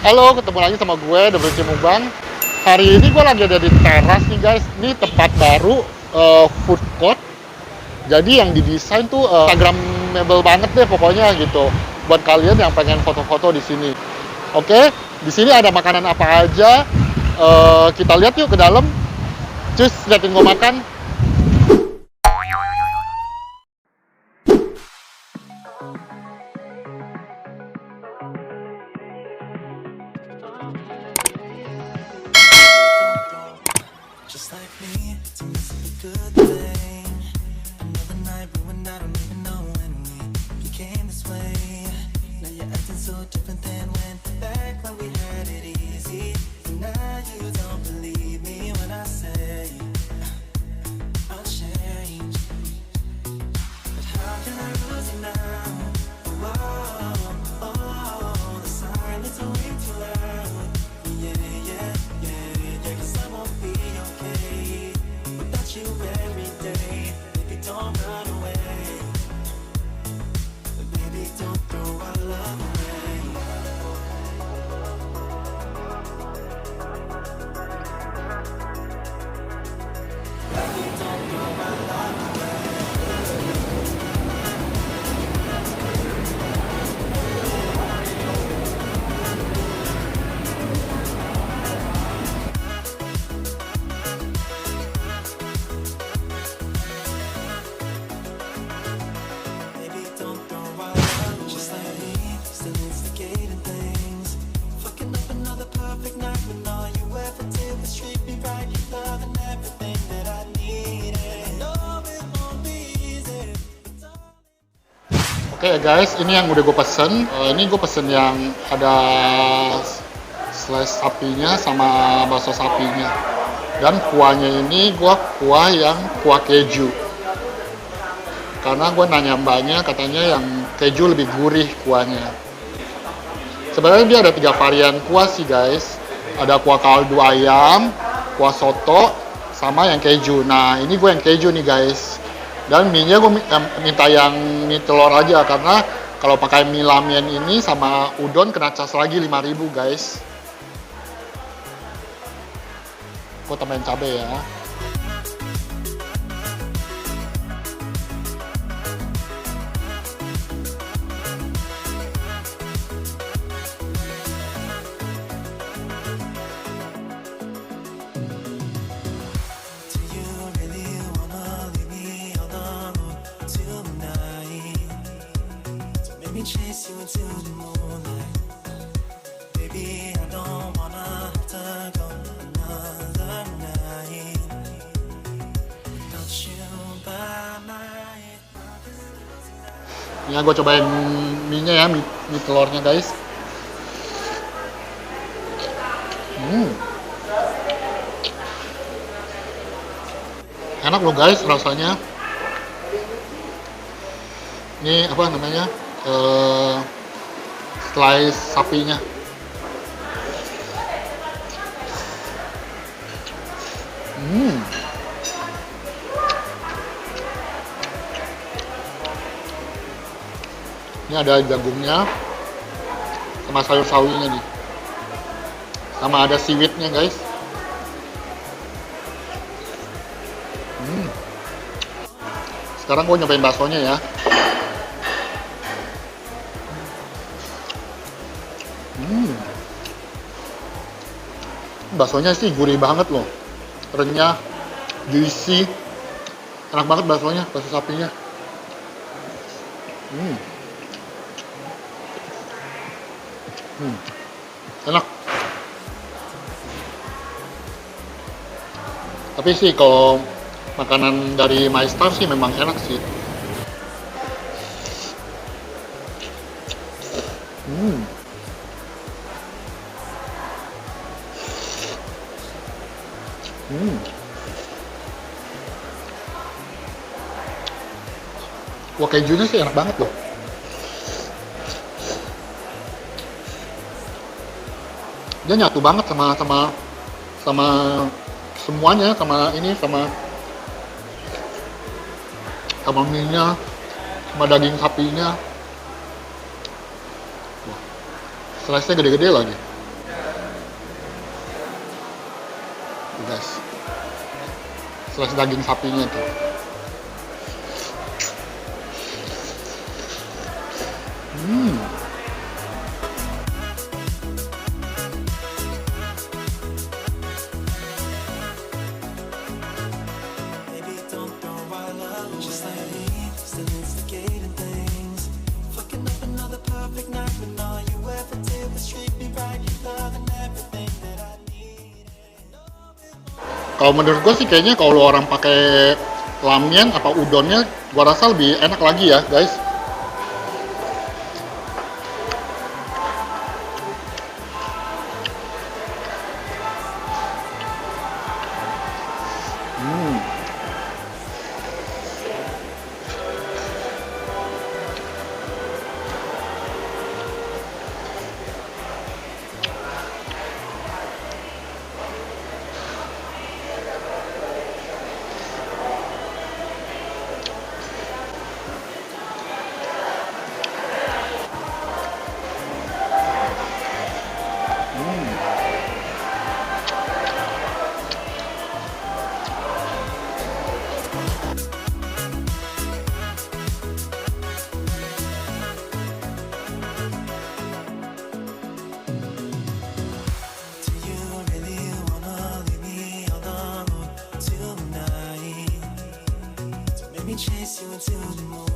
Halo, ketemu lagi sama gue, WC Mubang. Hari ini gue lagi ada di teras nih guys. Ini tempat baru, food court. Jadi yang didesain tuh Instagramable banget deh pokoknya gitu. Buat kalian yang pengen foto-foto di sini. Oke, di sini ada makanan apa aja. Kita lihat yuk ke dalam. Cus, liatin gue makan. Just like me, to miss a good thing. Another night ruined, I don't even know when we became this way. Now you're acting so different than when back when we had it easy. And now you don't believe me when I say I'll change. But how can I lose you now? Oh, oh, the silence is way too loud. Yeah, yeah, yeah, yeah, 'cause I won't be okay without you every day. Baby, don't run away. Baby, don't throw our love away. Baby, don't throw our love away. Baby, don't throw our love away. Just like me, still instigating things. Fucking up another perfect night when all you ever did was treat me right. You love and everything that I needed. No, it won't be easy. Oke guys, ini yang udah gue pesen. Ini gue pesen yang ada slice sapinya sama bakso sapinya. Dan kuahnya ini gue kuah yang kuah keju. Karena gue nanya mbaknya, katanya yang keju lebih gurih kuahnya. Sebenarnya dia ada 3 varian kuah sih guys. Ada kuah kaldu ayam, kuah soto, sama yang keju. Nah ini gue yang keju nih guys. Dan mie-nya gue minta yang mie telur aja, karena kalau pakai mie ramen ini sama udon kena cas lagi 5.000 guys. Gue tambahin cabai ya. Do you really wanna leave me on the road tonight? So make me chase you into the moonlight. Baby, I don't wanna have to go another night without you by my Ini gue cobain mie-nya ya, mie telurnya guys. Enak loh guys rasanya. Ini apa namanya? Slice sapinya. Ini ada jagungnya sama sayur-sayurnya nih. Sama ada seaweednya guys. Sekarang gue nyobain baksonya ya. Baksonya sih gurih banget loh. Renyah, juicy. Enak banget baksonya, bakso sapinya. Enak. Tapi sih kalau makanan dari MyStar sih memang enak sih. Wah, kejunya sih enak banget loh. Dia nyatu banget sama semuanya, sama ini, sama mie-nya, sama daging sapinya. Wah, slice-nya gede-gede lagi. slash daging sapinya tuh. Maybe don't throw our love just like me, still instigating things. Fucking up another perfect night when all you ever did was treat me right. Love and everything that I need. Kalau menurut gue sih kayaknya kalau orang pakai lamien apa udonnya, gua rasa lebih enak lagi ya guys. Do you really wanna leave me all alone tonight? Don't make me chase you into the moon.